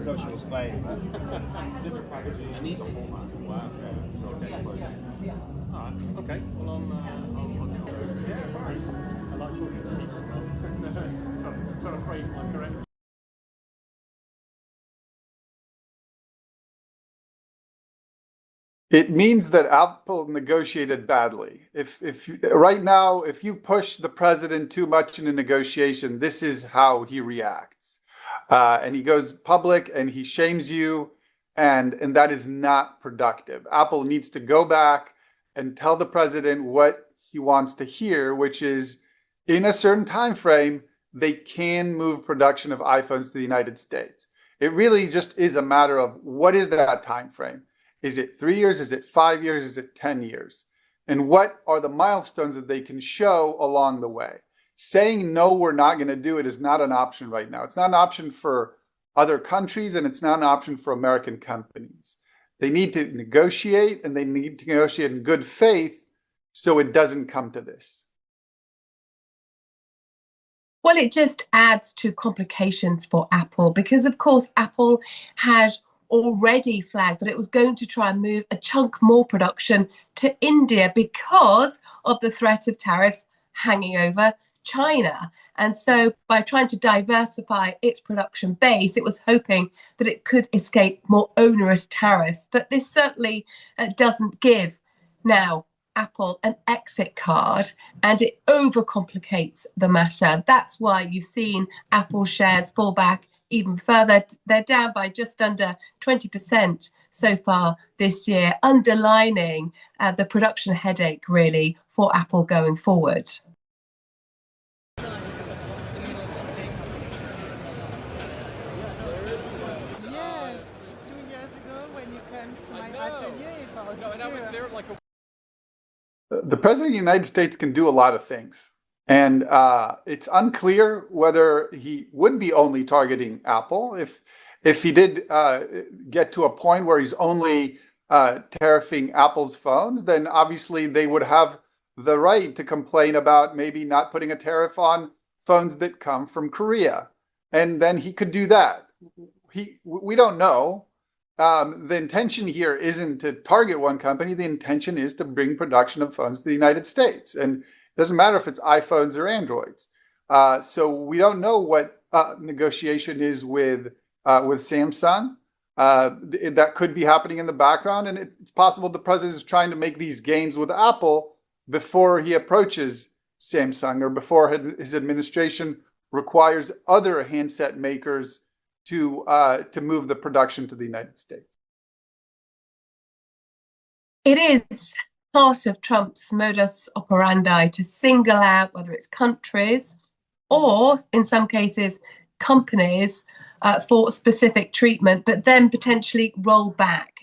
social display. It's different packaging. And different format. Wow. Yeah. So okay. All right. Okay. Well, I'll get to it. Yeah. Nice. I like talking to people. Trying to phrase my correct. It means that Apple negotiated badly. If right now, if you push the president too much in a negotiation, this is how he reacts, and he goes public and he shames you, and that is not productive. Apple needs to go back and tell the president what he wants to hear, which is in a certain time frame they can move production of iPhones to the United States. It really just is a matter of what is that time frame. Is it 3 years? Is it 5 years? Is it 10 years? And what are the milestones that they can show along the way? Saying, no, we're not going to do it is not an option right now. It's not an option for other countries, and it's not an option for American companies. They need to negotiate, and they need to negotiate in good faith so it doesn't come to this. Well, it just adds to complications for Apple because, of course, Apple has already flagged that it was going to try and move a chunk more production to India because of the threat of tariffs hanging over China. And so by trying to diversify its production base, it was hoping that it could escape more onerous tariffs. But this certainly doesn't give now Apple an exit card, and it overcomplicates the matter. That's why you've seen Apple shares fall back even further. They're down by just under 20% so far this year, underlining the production headache really for Apple going forward. Yes, 2 years ago when you came to my atelier about No, and I was there like a. The president of the United States can do a lot of things. And it's unclear whether he would be only targeting Apple. If he did get to a point where he's only tariffing Apple's phones, then obviously they would have the right to complain about maybe not putting a tariff on phones that come from Korea. And then he could do that. We don't know. The intention here isn't to target one company. The intention is to bring production of phones to the United States. And it doesn't matter if it's iPhones or Androids. So we don't know what negotiation is with Samsung. That could be happening in the background. And it's possible the president is trying to make these gains with Apple before he approaches Samsung or before his administration requires other handset makers to move the production to the United States. It is part of Trump's modus operandi to single out whether it's countries or, in some cases, companies for specific treatment, but then potentially roll back.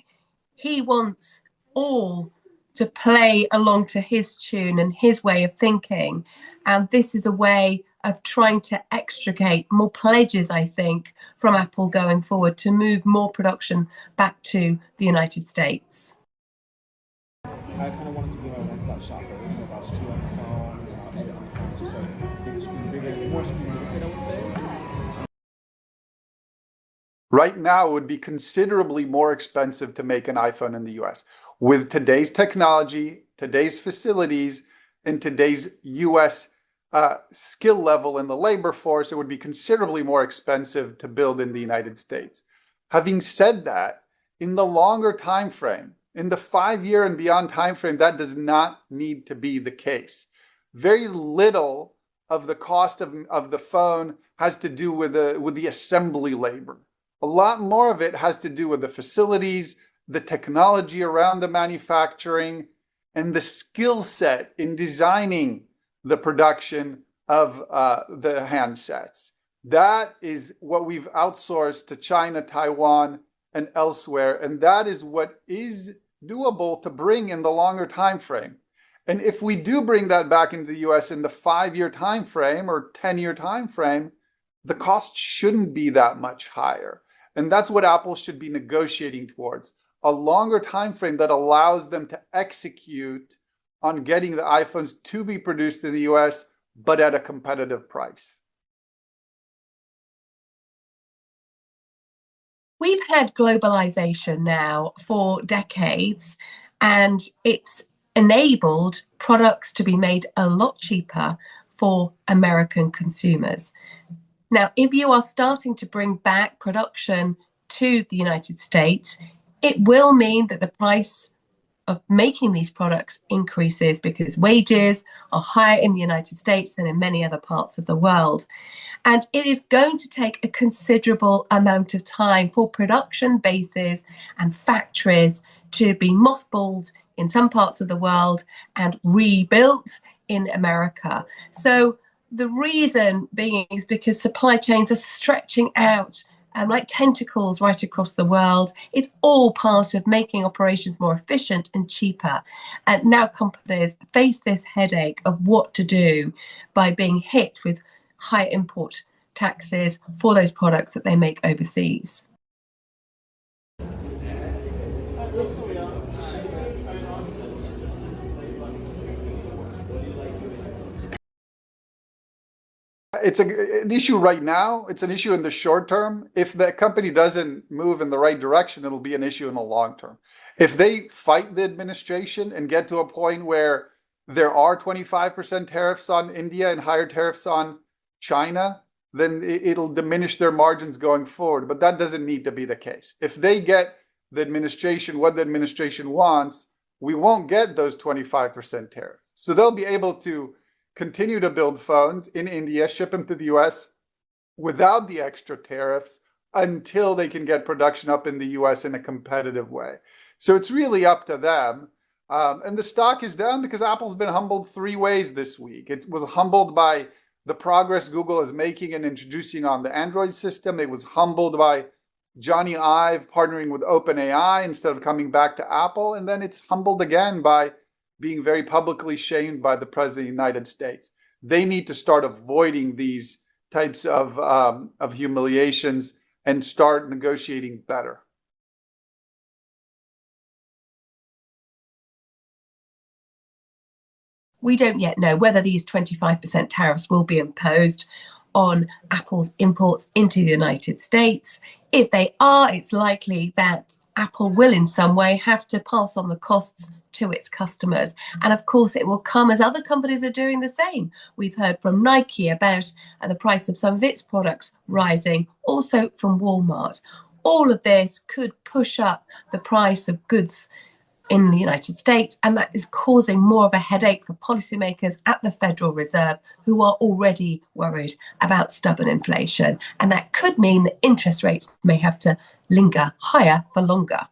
He wants all to play along to his tune and his way of thinking. And this is a way of trying to extricate more pledges, I think, from Apple going forward to move more production back to the United States. I kind of wanted to be a one-stop shop for everything about you on the phone, edit on the phone, just a bigger screen, more screen, I would say. Right now, it would be considerably more expensive to make an iPhone in the US. With today's technology, today's facilities, and today's US skill level in the labor force, it would be considerably more expensive to build in the United States. Having said that, in the longer time frame, in the 5-year and beyond time frame, that does not need to be the case. Very little of the cost of the phone has to do with the assembly labor. A lot more of it has to do with the facilities, the technology around the manufacturing, and the skill set in designing the production of the handsets. That is what we've outsourced to China, Taiwan, and elsewhere, and that is what is doable to bring in the longer time frame. And if we do bring that back into the US in the 5-year time frame or 10-year time frame, the cost shouldn't be that much higher. And that's what Apple should be negotiating towards, a longer time frame that allows them to execute on getting the iPhones to be produced in the US, but at a competitive price. We've had globalization now for decades, and it's enabled products to be made a lot cheaper for American consumers. Now, if you are starting to bring back production to the United States, it will mean that the price of making these products increases because wages are higher in the United States than in many other parts of the world. And it is going to take a considerable amount of time for production bases and factories to be mothballed in some parts of the world and rebuilt in America. So the reason being is because supply chains are stretching out like tentacles right across the world. It's all part of making operations more efficient and cheaper. And now companies face this headache of what to do by being hit with high import taxes for those products that they make overseas. It's an issue right now. It's an issue in the short term. If the company doesn't move in the right direction, it'll be an issue in the long term. If they fight the administration and get to a point where there are 25% tariffs on India and higher tariffs on China, then it'll diminish their margins going forward. But that doesn't need to be the case. If they get the administration what the administration wants, we won't get those 25% tariffs. So they'll be able to continue to build phones in India, ship them to the US without the extra tariffs until they can get production up in the US in a competitive way. So it's really up to them. And the stock is down because Apple's been humbled three ways this week. It was humbled by the progress Google is making and introducing on the Android system. It was humbled by Johnny Ive partnering with OpenAI instead of coming back to Apple. And then it's humbled again by being very publicly shamed by the President of the United States. They need to start avoiding these types of humiliations and start negotiating better. We don't yet know whether these 25% tariffs will be imposed on Apple's imports into the United States. If they are, it's likely that Apple will in some way have to pass on the costs to its customers. And of course, it will come as other companies are doing the same. We've heard from Nike about the price of some of its products rising, also from Walmart. All of this could push up the price of goods in the United States, and that is causing more of a headache for policymakers at the Federal Reserve, who are already worried about stubborn inflation. And that could mean that interest rates may have to linger higher for longer.